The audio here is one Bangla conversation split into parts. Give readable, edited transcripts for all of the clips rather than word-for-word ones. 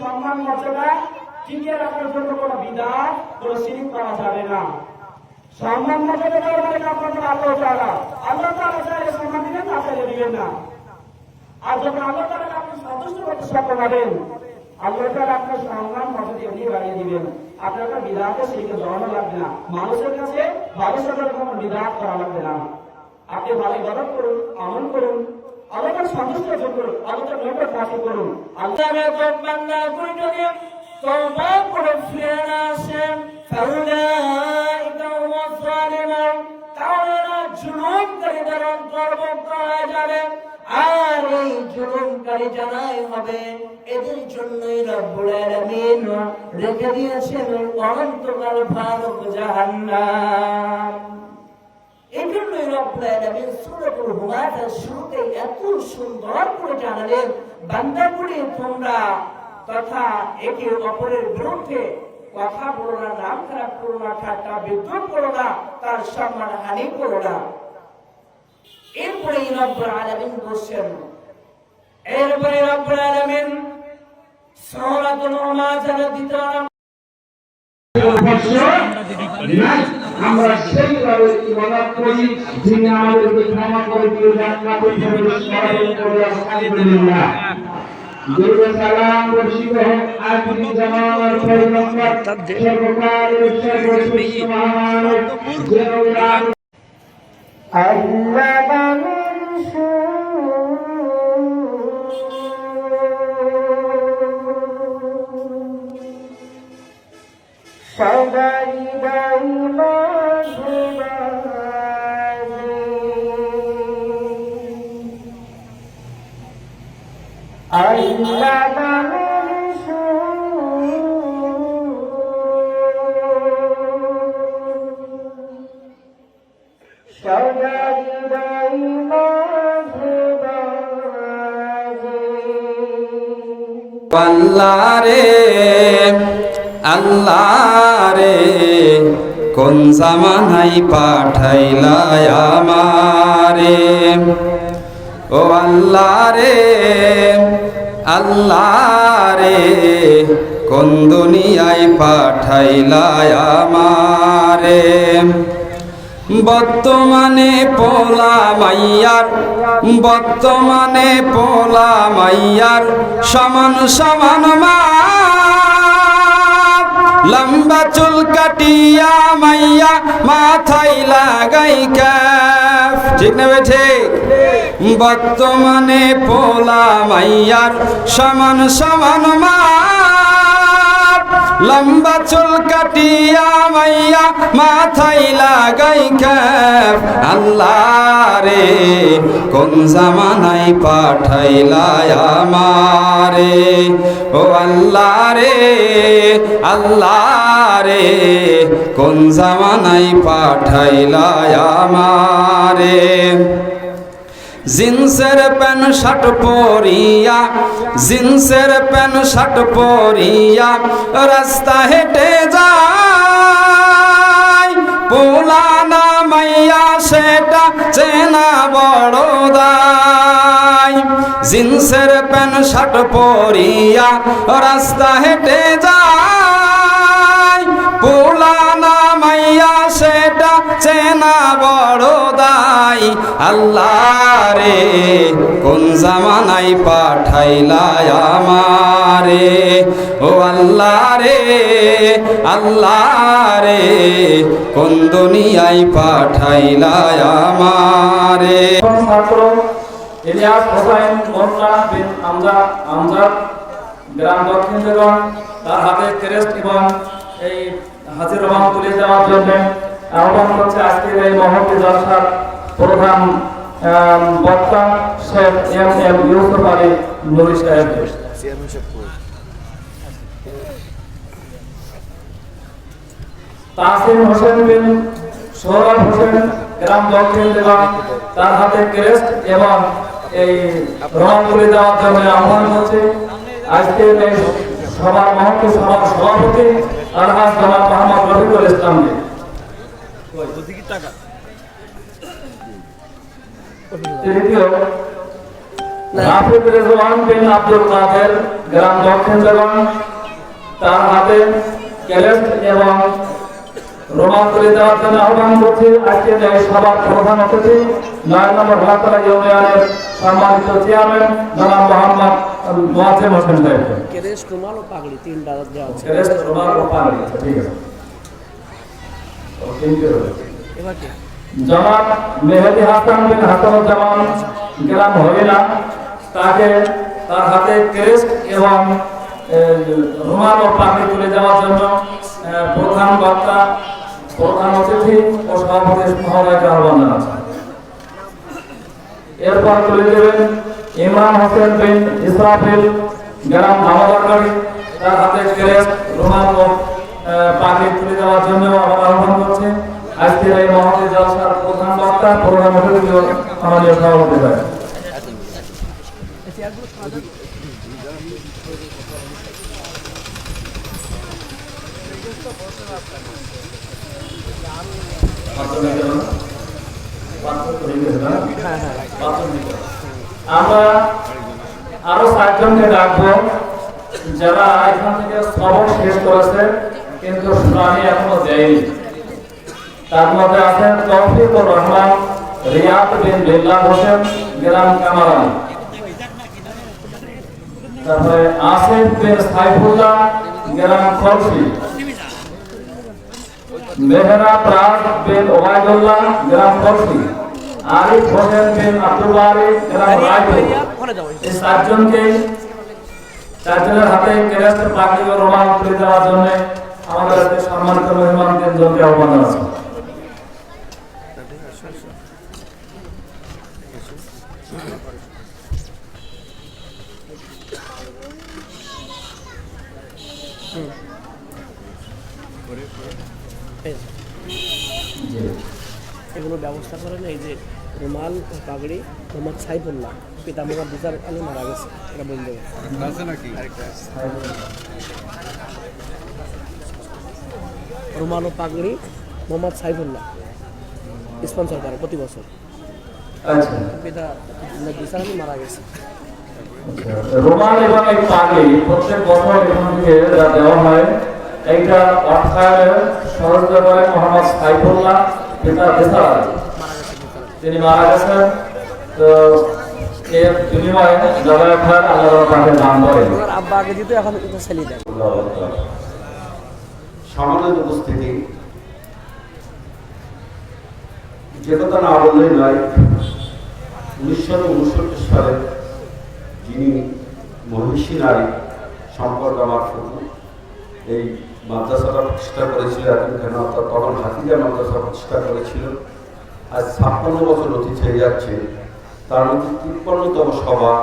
সম্মান মর্যাদা টিকিয়ে রাখার জন্য কোনো বিধান কোনো শিরিক করা যাবে না। সম্মান মর্যাদা দেওয়ার মানে আপনার আল্লাহ তাআলা, আল্লাহ তাআলা চাইলে সম্মান দিবেন, না চাইলে দিবেন না। আর যখন আল্লাহ তাআলাকে আপনি সন্তুষ্ট করতে সক্ষম হবেন, আল্লাহ তাআলা আপনার সম্মান মর্যাদা এমনি বাড়িয়ে দিবেন। আপনার একটা বিধানকে শিরিকে জড়ানো লাগবে না, মানুষের কাছে মানুষের কাছে কোনো বিধান করা লাগবে না। আপনি ভালো ইবাদত করুন, আমল করুন, আল্লাহকে সন্তুষ্ট করুন, আল্লাহকে নিকট হাসিল করুন। আল্লাহর বান্দা করে যদি তওবা করে ফিরে আসেন, ফাউলাইকা হুমুজ জালিমুন, তাহলে জুলুমকারীদের অন্তর্ভুক্ত হয়ে যাবে। আর এই জুলুমকারী জানাই হবে, এদের জন্যই রব্বুল আলামিন রেখে দিয়েছেন অনন্তকাল ভয়ানক জাহান্নাম। এই জন্যই রব্বুল আলামিন সূরাতুল হুমাযার শুরুতে এত সুন্দর করে জানালেন, বান্দাগুলি তোমরা তথা একে অপরের বিরুদ্ধে কথা বলো না, নাম খারাপ করো না, ঠাট্টা বিদ্রুপ করো না, তার সম্মান হানি করো না। এরপরে রব্বুল আলামিন বলছেন, এরপরে রব্বুল আলামিন সূরাতুল হুমাযার দ্বিতীয় আমরা সেইভাবে ইবাদত করি, যিনি আমাদেরকে ক্ষমা করে দিয়ে জান্নাতুল ফেরদৌস নসিব করে। আলহামদুলিল্লাহ। দুরূদ সালাম বর্ষিত হোক আখিরি জামানার পয়গম্বর সর্বকালের সর্বশ্রেষ্ঠ মহামানব জনাব সদাই দাই মাঝবারে আল্লাহ মানুষ সদাই দাই মাঝবারে আল্লাহ রে আল্লাহ রে কোন জামানাই পাঠাইলা আমারে, ও আল্লাহ রে আল্লাহ রে কোন দুনিয়ায় পাঠাইলা আমারে। বর্তমানে পোলা মাইয়ার সমান সমান মা, লম্বা চুল কাটিয়া মাইয়া মাথায় লাগাই ক্যাপ, ঠিক না ঠিক? বর্তমানে পোলা মাইয়ার সমান সমান মা, লম্বা চুল কাটিয়া মাইয়া মাথায় লাগাই ক্যাপ। আল্লাহ রে কোন জামানায় পাঠাইলা আমারে, ও আল্লাহ রে আল্লাহ রে কোন জামানায় পাঠাইলা আমারে। জিন্সের প্যান্ট শার্ট পরিয়া রাস্তা হেঁটে যায়, পোলা না মাইয়া সেটা চেনা বড় দায়। জিন্সের প্যান্ট শার্ট পরিয়া রাস্তা হেঁটে যায়, পোলা না মাইয়া সেটা চেনা বড় দায়। আল্লাহ রে কোন জামানায় পাঠাইলা আমারে, ও আল্লাহ রে আল্লাহ রে কোন দুনিয়ায় পাঠাইলা আমারে। ছাত্র ইলিয়াস হোসেন মোল্লা বিন আমজাদ গ্রাম দক্ষিণ দেগন, তার হাতে ক্রেস্ট এবং এই হাজির রহমান তুলে দেওয়ার জন্য আহ্বান করছে আজকের এই মহতি জলসার প্রধান বক্তা শেখ এম ইউসুফ আলী নুরি সাহেব। তাসিম হোসেন বিন সোহরাব হোসেন গ্রাম দক্ষিণ দেগন, তার হাতে ক্রেস্ট এবং এই রহমান তুলে দেওয়ার জন্য আহ্বান করছে আজকের এই সভার মহতি সভার সভাপতি আলহাজ জনাব মোহাম্মদ রফিকুল ইসলামকে। তৃতীয় রাফিদ রেজওয়ান বিন আব্দুল কাদের, গ্রাম দক্ষিণ দেওয়ান, তার হাতে ক্যালেন্ড এবং রোমান তুলে দেওয়ার জন্য আহ্বান করছি। আজকে এই সভার প্রধান অতিথি 9 নম্বর ভাতলা ইউনিয়নের সম্মানিত চেয়ারম্যান জনাব মোহাম্মদ মোয়াজ্জেম হোসেন সাহেব। ক্রেস্ট, রুমাল ও পাগড়ি তিনটা দেওয়া আছে। ক্রেস্ট, রুমাল ও পাগড়ি, ঠিক আছে। এবার কি জনাব মেহেদি হাসান বিন হাসানুজ্জামান, গ্রাম হরিণা, তাকে তার হাতে ক্রেস্ট এবং রুমাল ও পাগড়ি তুলে দেওয়ার জন্য প্রধান বক্তা, প্রধান অতিথি ও সভাপতি মহোদয়কে আহ্বান জানাচ্ছি। এরপর তুলে দেবেন ইমরান হোসেন বিন ইসরাফিল, গ্রাম দামোদরকারী, তার হাতে ক্রেস্ট, রুমাল ও পাগড়ি তুলে দেওয়ার জন্য আবার আহ্বান করছে। আজকের এই মহতী জলসার প্রধান বক্তা, প্রধান অতিথি ও আমাদের সভাপতি ভাই। আমরা আরো 7 জনকে ডাকবো যারা এখান থেকে সবক শেষ করেছে কিন্তু শুনানি এখনো দেয়নি। তার মধ্যে আছেন তৌফিকুর রহমান, রিয়াদ বিন বিল্লাহ হোসেন, গ্রাম কামারানি, তারপরে আসিফ বিন সাইফুল্লাহ, গ্রাম খলসি, মেহরাব রাজ বিন ওবায়দুল্লাহ, গ্রাম খলসি, আরিফ হোসেন বিন আব্দুল বারি, গ্রাম রায়পুর। এই 7 জনকে 4 জনের হাতে ক্রেস্ট, পাগড়ি ও রুমাল তুলে দেওয়ার জন্য আমাদের সম্মানিত মেহমান 3 জনকে আহ্বান জানাচ্ছি। এগুলো ব্যবস্থা করেন। এই যে রুমাল ও পাগড়ি, মোহাম্মদ সাইফুল্লাহ, পিতা মোহাম্মদ বিচার আলী মারা গেছে, এটা বলে দেবে। রুমাল ও পাগড়ি মোহাম্মদ সাইফুল্লাহ স্পন্সর করে প্রতি বছর। আচ্ছা, পিতা বিচার আলী মারা গেছে। রুমাল এবং এই পাগড়ি প্রত্যেক বছর এখান থেকে যা দেওয়া হয়, এইটা অর্থায়নে সহযোগিতা করে মোহাম্মদ সাইফুল্লাহ, পিতা বিচার আলী, তিনি মারা গেছেন। তো এর বিনিময়ে যারা খান আল্লাহ তাকে দান করেন। ওনার আব্বা আগে দিত, এখন এটা ছেলে দেয়। সামান্য উপস্থিতি, যে কথা না বললেই নয়, 1959 সালে যিনি মহিষী নারী সম্পর্ক আমার ফুটু এই মাদ্রাসাটা প্রতিষ্ঠা করেছিল, তখন হাতিজা মাদ্রাসা প্রতিষ্ঠা করেছিল। আজ 56 বছর অতীত হয়ে যাচ্ছে। তার মধ্যে 53তম সভা,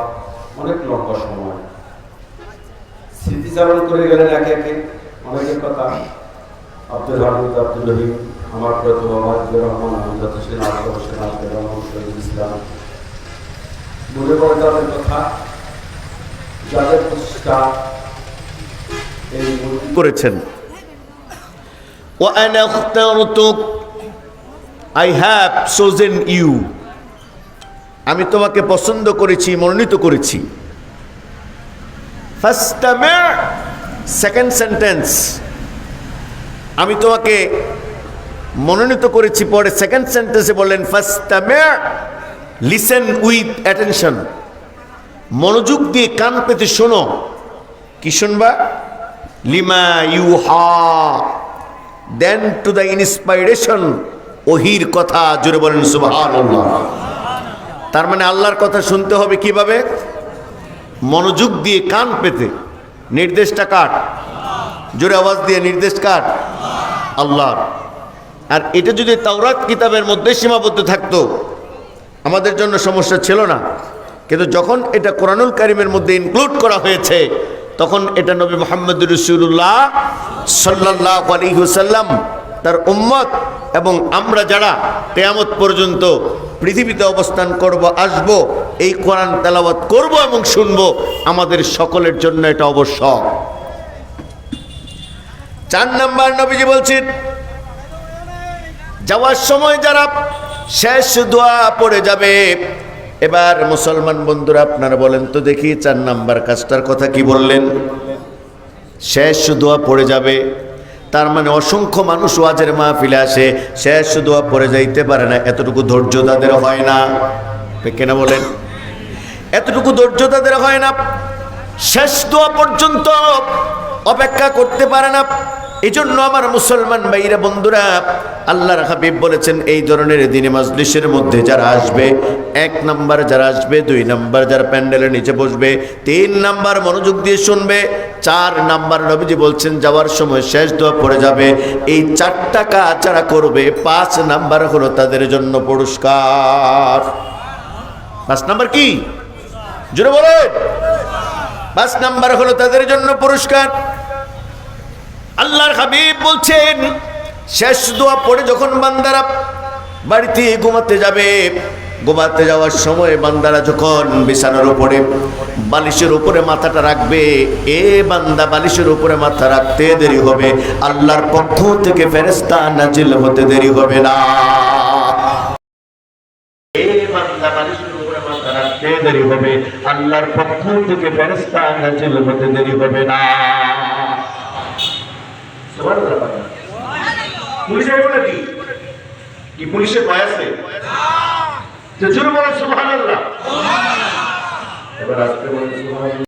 অনেক লম্বা সময় স্মৃতিচারণ করে গেলেন একে একে অনেকের কথা। আব্দুল হামিদ, আব্দুল রহিম, আমার প্রত বাবা আব্দুর রহমান, আহমদ হোসেন, আব্দুল হোসেন, আব্দুর রহমান, শহীদুল ইসলাম, মনে পড়ে তাদের কথা, যাদের প্রতিষ্ঠা এই করেছেন। وأنا اخترتك, I have chosen you, আমি তোমাকে পছন্দ করেছি, মনোনীত করেছি। ফাস্তামি', সেকেন্ড সেন্টেন্স, আমি তোমাকে মনোনীত করেছি, পরে সেকেন্ড সেন্টেন্সে বললেন ফাস্তামি', লিসেন উইথ অ্যাটেনশন, মনোযোগ দিয়ে কান পেতে শোনো। কি শুনবা? লিমা ইউহা, দেন টু দ্য ইন্সপাইরেশন, ওহির কথা। জোরে বলেন সুবহানাল্লাহ। তার মানে আল্লাহর কথা শুনতে হবে কিভাবে? মনোযোগ দিয়ে কান পেতে। নির্দেশটা কার? জোরে আওয়াজ দিয়ে নির্দেশ কার? আল্লাহর। আর এটা যদি তাওরাত কিতাবের মধ্যে সীমাবদ্ধ থাকতো আমাদের জন্য সমস্যা ছিল না, কিন্তু যখন এটা কোরআনুল কারীমের মধ্যে ইনক্লুড করা হয়েছে তখন এটা নবী মুহাম্মদ রাসূলুল্লাহ সাল্লাল্লাহু আলাইহি ওয়াসাল্লাম, তার উম্মত এবং আমরা যারা কিয়ামত পর্যন্ত পৃথিবীতে অবস্থান করব, আসব, এই কোরআন তেলাওয়াত করব এবং শুনব, আমাদের সকলের জন্য এটা আবশ্যক। 4 নাম্বার নবীজি বলছেন, যাওয়ার সময় যারা শেষ দোয়া পড়ে যাবে এবার মুসলমান বন্ধুরা আপনারা বলেন তো দেখি 4 নাম্বার কাজটার কথা কি বললেন? শেষ দোয়া পড়ে যাবে। তার মানে অসংখ্য মানুষ ওয়াজের মাহফিলে আসে, শেষ দোয়া পড়ে যাইতে পারে না, এতটুকু ধৈর্য তাদের হয় না। কেন বলেন? এতটুকু ধৈর্য তাদের হয় না, শেষ দোয়া পর্যন্ত অপেক্ষা করতে পারে না। এই জন্য আমার মুসলমান ভাইরা বন্ধুরা, আল্লাহর হাবিব বলেছেন এই ধরনের দিনে মজলিসের মধ্যে যারা আসবে, 1 নাম্বার যারা আসবে, 2 নাম্বার যারা প্যান্ডেলের নিচে বসবে, 3 নাম্বার মনোযোগ দিয়ে শুনবে, 4 নাম্বার নবীজি বলছেন যাওয়ার সময় শেষ দোয়া পড়ে যাবে। এই 4টা কাজ যারা করবে, 5 নাম্বার হলো তাদের জন্য পুরস্কার। 5 নাম্বার কি? জোরে বলেন। 5 নাম্বার হলো তাদের জন্য পুরস্কার। আল্লাহর হাবিব বলছেন শেষ দোয়া পড়ে যখন বান্দারা বাড়িতে ঘুমাতে যাবে, ঘুমাতে যাওয়ার সময় বান্দারা যখন বিছানার উপরে বালিশের উপরে মাথাটা রাখবে, এ বান্দা বালিশের উপরে মাথা রাখতে দেরি হবে, আল্লাহর পক্ষ থেকে ফেরেশতা নাজিল হতে দেরি হবে না। এ বান্দা বালিশের উপরে মাথা রাখতে দেরি হবে, আল্লাহর পক্ষ থেকে ফেরেশতা নাজিল হতে দেরি হবে না। পুলিশের বলে কি পুলিশের ভয় আছে? জোরে বলেন সুবহানাল্লাহ। এবার আজকে বলেন সুবহানাল্লাহ।